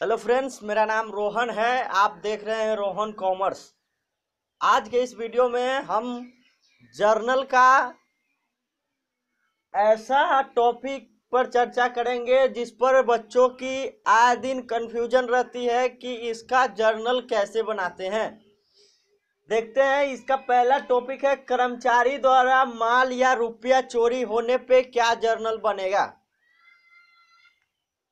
Hello friends, मेरा नाम रोहन है। आप देख रहे हैं रोहन कॉमर्स। आज के इस वीडियो में हम जर्नल का ऐसा टॉपिक पर चर्चा करेंगे जिस पर बच्चों की आए दिन कंफ्यूजन रहती है कि इसका जर्नल कैसे बनाते हैं। देखते हैं, इसका पहला टॉपिक है कर्मचारी द्वारा माल या रुपया चोरी होने पे क्या जर्नल बनेगा।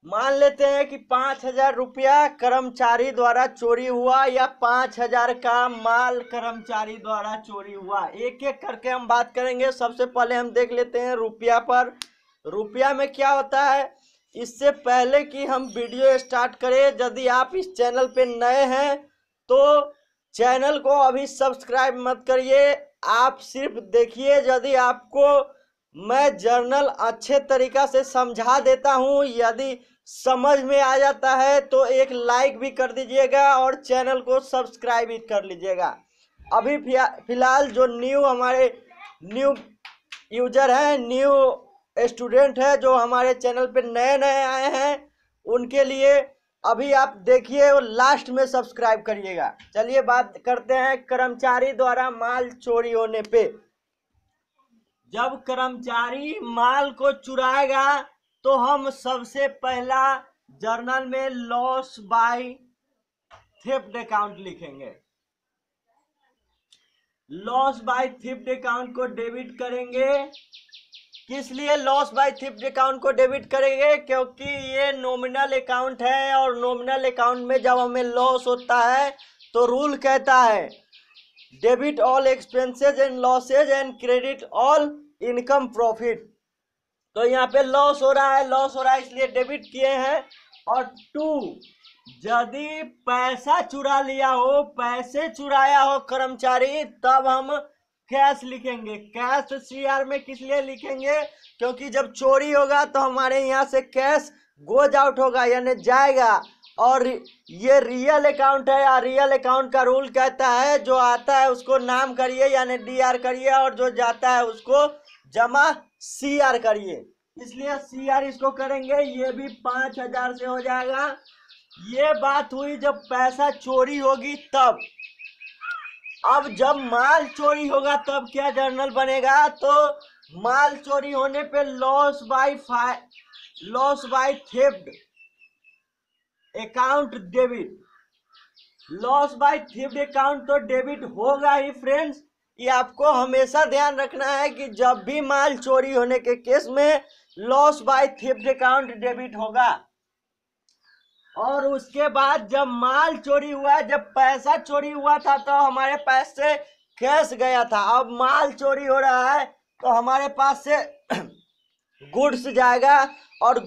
मान लेते हैं कि 5,000 रुपया कर्मचारी द्वारा चोरी हुआ या 5,000 का माल कर्मचारी द्वारा चोरी हुआ। एक एक करके हम बात करेंगे। सबसे पहले हम देख लेते हैं रुपया पर। रुपया में क्या होता है, इससे पहले कि हम वीडियो स्टार्ट करें, यदि आप इस चैनल पे नए हैं तो चैनल को अभी सब्सक्राइब मत करिए, आप सिर्फ देखिए। यदि आपको मैं जर्नल अच्छे तरीका से समझा देता हूं, यदि समझ में आ जाता है तो एक लाइक भी कर दीजिएगा और चैनल को सब्सक्राइब भी कर लीजिएगा। अभी फिलहाल जो हमारे न्यू यूजर हैं, न्यू स्टूडेंट है जो हमारे चैनल पे नए नए आए हैं, उनके लिए अभी आप देखिए और लास्ट में सब्सक्राइब करिएगा। चलिए बात करते हैं कर्मचारी द्वारा माल चोरी होने पे। जब कर्मचारी माल को चुराएगा तो हम सबसे पहला जर्नल में लॉस बाय थेफ्ट अकाउंट लिखेंगे। लॉस बाय थेफ्ट अकाउंट को डेबिट करेंगे। किस लिए लॉस बाय थेफ्ट अकाउंट को डेबिट करेंगे? क्योंकि ये नॉमिनल अकाउंट है और नॉमिनल अकाउंट में जब हमें लॉस होता है तो रूल कहता है debit all expenses and losses and credit all income profit. तो यहाँ पे लॉस हो रहा है इसलिए डेबिट किए हैं। और 2, यदि पैसा चुरा लिया हो, पैसे चुराया हो कर्मचारी, तब हम कैश लिखेंगे। कैश सीआर में किस लिए लिखेंगे? क्योंकि जब चोरी होगा तो हमारे यहाँ से कैश गोज आउट होगा, यानी जाएगा। और ये रियल अकाउंट है, या रियल अकाउंट का रूल कहता है जो आता है उसको नाम करिए यानी डीआर करिए, और जो जाता है उसको जमा सीआर करिए। इसलिए सीआर इसको करेंगे। ये भी 5,000 से हो जाएगा। ये बात हुई जब पैसा चोरी होगी तब। अब जब माल चोरी होगा तब क्या जर्नल बनेगा? तो माल चोरी होने पे loss by theft account debit. Loss by theft account तो डेबिट होगा ही फ्रेंड्स। ये आपको हमेशा ध्यान रखना है कि जब भी माल चोरी होने के केस में loss by theft account debit होगा। और उसके बाद जब माल चोरी हुआ, जब पैसा चोरी हुआ था तो हमारे पास से कैश गया था। अब माल चोरी हो रहा है तो हमारे पास से गुड्स जाएगा, और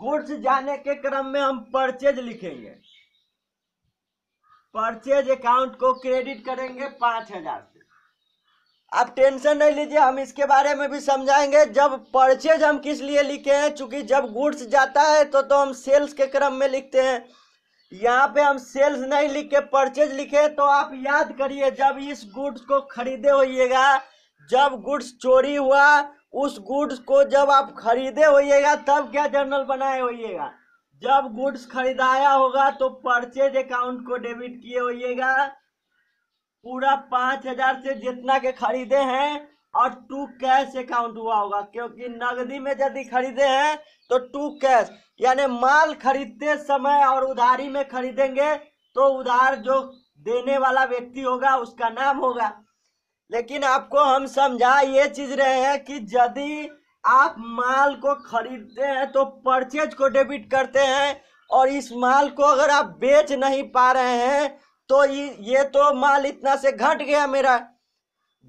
गुड्स जाने के क्रम में हम परचेज लिखेंगे। परचेज अकाउंट को क्रेडिट करेंगे 5,000 से। आप टेंशन नहीं लीजिए, हम इसके बारे में भी समझाएंगे। जब परचेज हम किस लिए लिखे हैं, चूंकि जब गुड्स जाता है तो हम सेल्स के क्रम में लिखते हैं। यहाँ पे हम सेल्स नहीं लिख के परचेज लिखे। तो आप याद करिए, जब इस गुड्स को खरीदे होइएगा, जब गुड्स चोरी हुआ, उस गुड्स को जब आप खरीदे होइएगा तब क्या जर्नल बनाए होइएगा? जब गुड्स खरीदाया होगा तो परचेज अकाउंट को डेबिट किए होइएगा पूरा 5,000 से जितना के खरीदे हैं, और 2 कैश अकाउंट हुआ होगा। क्योंकि नगदी में यदि खरीदे हैं तो 2 कैश, यानी माल खरीदते समय और उधारी में खरीदेंगे तो उधार जो देने वाला व्यक्ति होगा उसका नाम होगा। लेकिन आपको हम समझा ये चीज रहे हैं कि यदि आप माल को खरीदते हैं तो परचेज को डेबिट करते हैं, और इस माल को अगर आप बेच नहीं पा रहे हैं तो ये तो माल इतना से घट गया, मेरा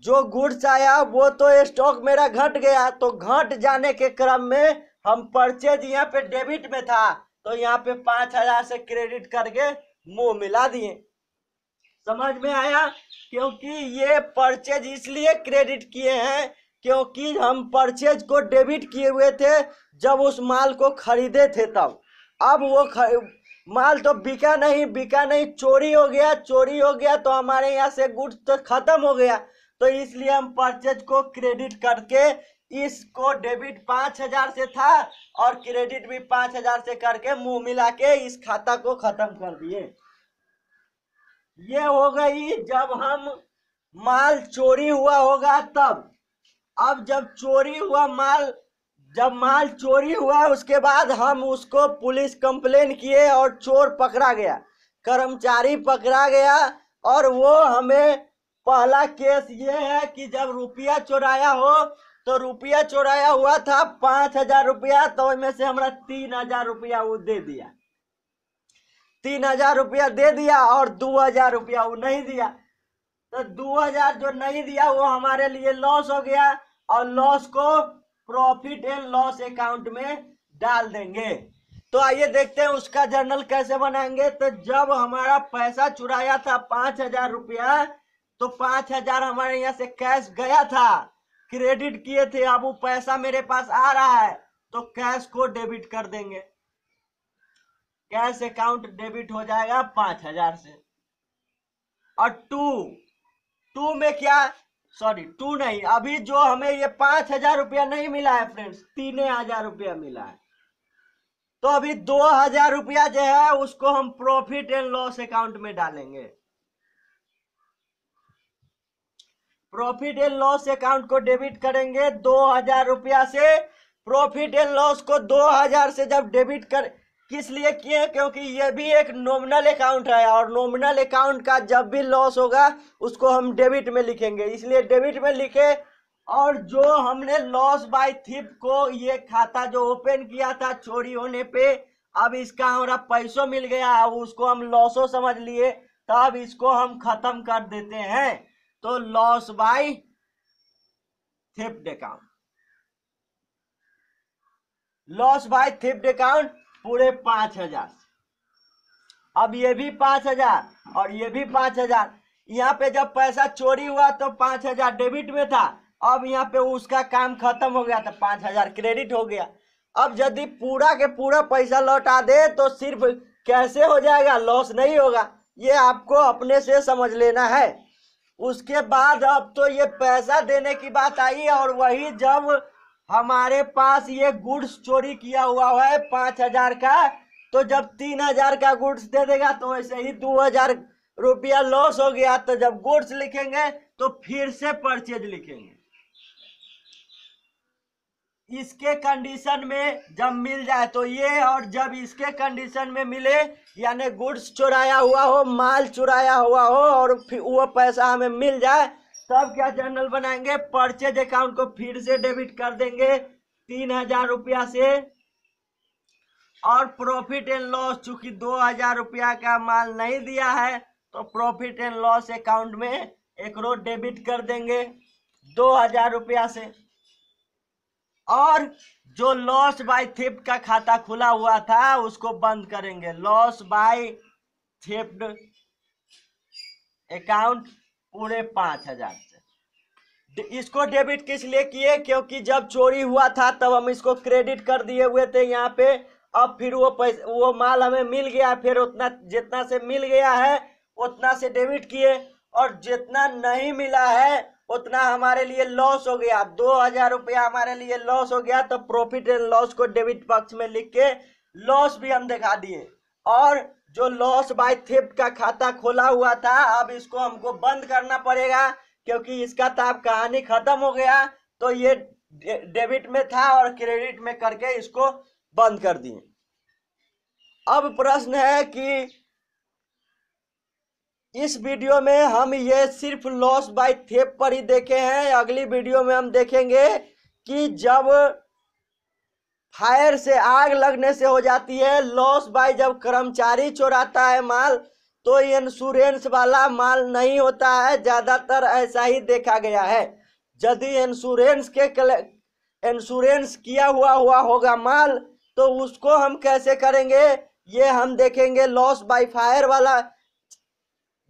जो गुड्स आया वो तो स्टॉक मेरा घट गया। तो घट जाने के क्रम में हम परचेज यहाँ पे डेबिट में था तो यहाँ पे 5,000 से क्रेडिट करके मुंह मिला दिए। समझ में आया? क्योंकि ये परचेज इसलिए क्रेडिट किए हैं क्योंकि हम परचेज को डेबिट किए हुए थे जब उस माल को खरीदे थे तब। अब वो माल तो बिका नहीं, चोरी हो गया तो हमारे यहाँ से गुड्स तो खत्म हो गया। तो इसलिए हम परचेज को क्रेडिट करके इसको डेबिट 5,000 से था और क्रेडिट भी 5,000 से करके मुंह मिला के इस खाता को खत्म कर दिए। ये हो गई जब हम माल चोरी हुआ होगा तब। अब जब चोरी हुआ माल, जब माल चोरी हुआ उसके बाद हम उसको पुलिस कंप्लेन किए और चोर पकड़ा गया, कर्मचारी पकड़ा गया। और वो हमें पहला केस ये है कि जब रुपया चुराया हो, तो रुपया चुराया हुआ था 5,000 रुपया, तो उसमें से हमारा 3,000 रुपया वो दे दिया, 3,000 रुपया दे दिया और 2,000 रुपया वो नहीं दिया। तो 2,000 जो नहीं दिया वो हमारे लिए लॉस हो गया और लॉस को प्रॉफिट एंड लॉस अकाउंट में डाल देंगे। तो आइए देखते हैं उसका जर्नल कैसे बनाएंगे। तो जब हमारा पैसा चुराया था 5,000 रुपया, तो 5,000 हमारे यहाँ से कैश गया था, क्रेडिट किए थे, अब वो पैसा मेरे पास आ रहा है तो कैश को डेबिट कर देंगे, कैश अकाउंट डेबिट हो जाएगा 5,000 से। और टू में क्या, सॉरी टू नहीं, अभी जो हमें ये 5,000 रुपया नहीं मिला है फ्रेंड्स, 3,000 रुपया मिला है, तो अभी 2,000 रुपया जो है उसको हम प्रॉफिट एंड लॉस अकाउंट में डालेंगे। प्रॉफिट एंड लॉस अकाउंट को डेबिट करेंगे 2,000 रुपया से। प्रॉफिट एंड लॉस को 2,000 से जब डेबिट कर, किस लिए किए, क्योंकि ये भी एक नॉमिनल अकाउंट है और नॉमिनल अकाउंट का जब भी लॉस होगा उसको हम डेबिट में लिखेंगे, इसलिए डेबिट में लिखे। और जो हमने लॉस बाय थिफ्ट को ये खाता जो ओपन किया था चोरी होने पे, अब इसका हमारा पैसों मिल गया, अब उसको हम लॉसो समझ लिए, तब इसको हम खत्म कर देते हैं। तो loss by theft account, loss by theft account पूरे 5,000। अब ये भी 5,000 और ये भी 5,000। यहाँ पे जब पैसा चोरी हुआ तो 5,000 डेबिट में था, अब यहाँ पे उसका काम खत्म हो गया था, 5,000 क्रेडिट हो गया। अब यदि पूरा के पूरा पैसा लौटा दे तो सिर्फ कैसे हो जाएगा, लॉस नहीं होगा, ये आपको अपने से समझ लेना है। उसके बाद अब तो ये पैसा देने की बात आई, और वही जब हमारे पास ये गुड्स चोरी किया हुआ है 5,000 का, तो जब 3,000 का गुड्स दे देगा तो वैसे ही 2,000 रुपया लॉस हो गया। तो जब गुड्स लिखेंगे तो फिर से परचेज लिखेंगे, इसके कंडीशन में जब मिल जाए तो ये, और जब इसके कंडीशन में मिले यानी गुड्स चुराया हुआ हो, माल चुराया हुआ हो और फिर वो पैसा हमें मिल जाए, तब क्या जर्नल बनाएंगे, परचेज अकाउंट को फिर से डेबिट कर देंगे 3,000 रुपया से। और प्रॉफिट एंड लॉस, चूंकि 2,000 रुपया का माल नहीं दिया है तो प्रॉफिट एंड लॉस अकाउंट में एक रो डेबिट कर देंगे 2,000 रुपया से। और जो लॉस बाय थेफ्ट का खाता खुला हुआ था उसको बंद करेंगे, लॉस बाय थेफ्ट अकाउंट पूरे 5,000 से। इसको डेबिट किस लिए किए, क्योंकि जब चोरी हुआ था तब हम इसको क्रेडिट कर दिए हुए थे यहाँ पे। अब फिर वो पैसा, वो माल हमें मिल गया, फिर उतना जितना से मिल गया है उतना से डेबिट किए, और जितना नहीं मिला है उतना हमारे लिए लॉस हो गया, 2,000 रुपया हमारे लिए लॉस हो गया। तो प्रॉफिट एंड लॉस को डेबिट पक्ष में लिख के लॉस भी हम दिखा दिए। और जो लॉस बाय थेफ्ट का खाता खोला हुआ था अब इसको हमको बंद करना पड़ेगा, क्योंकि इसका तो अब कहानी खत्म हो गया। तो ये डेबिट में था और क्रेडिट में करके इसको बंद कर दिए। अब प्रश्न है कि इस वीडियो में हम ये सिर्फ लॉस बाय थेफ्ट पर ही देखे हैं, अगली वीडियो में हम देखेंगे कि जब फायर से आग लगने से हो जाती है, लॉस बाय जब कर्मचारी चुराता है माल, तो इंश्योरेंस वाला माल नहीं होता है, ज्यादातर ऐसा ही देखा गया है। यदि इंश्योरेंस किया हुआ होगा माल तो उसको हम कैसे करेंगे ये हम देखेंगे लॉस बाय फायर वाला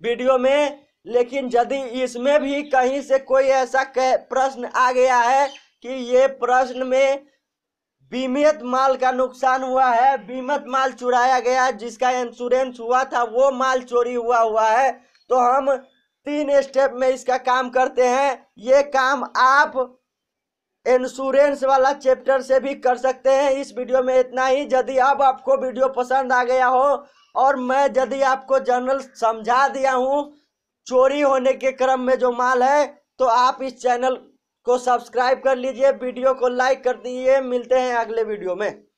वीडियो में। लेकिन यदि इसमें भी कहीं से कोई ऐसा प्रश्न आ गया है कि ये प्रश्न में बीमित माल का नुकसान हुआ है, बीमित माल चुराया गया, जिसका इंश्योरेंस हुआ था वो माल चोरी हुआ है, तो हम 3 स्टेप में इसका काम करते हैं। ये काम आप इंश्योरेंस वाला चैप्टर से भी कर सकते हैं। इस वीडियो में इतना ही। यदि अब आपको वीडियो पसंद आ गया हो और मैं यदि आपको जनरल समझा दिया हूं चोरी होने के क्रम में जो माल है, तो आप इस चैनल को सब्सक्राइब कर लीजिए, वीडियो को लाइक कर दीजिए। मिलते हैं अगले वीडियो में।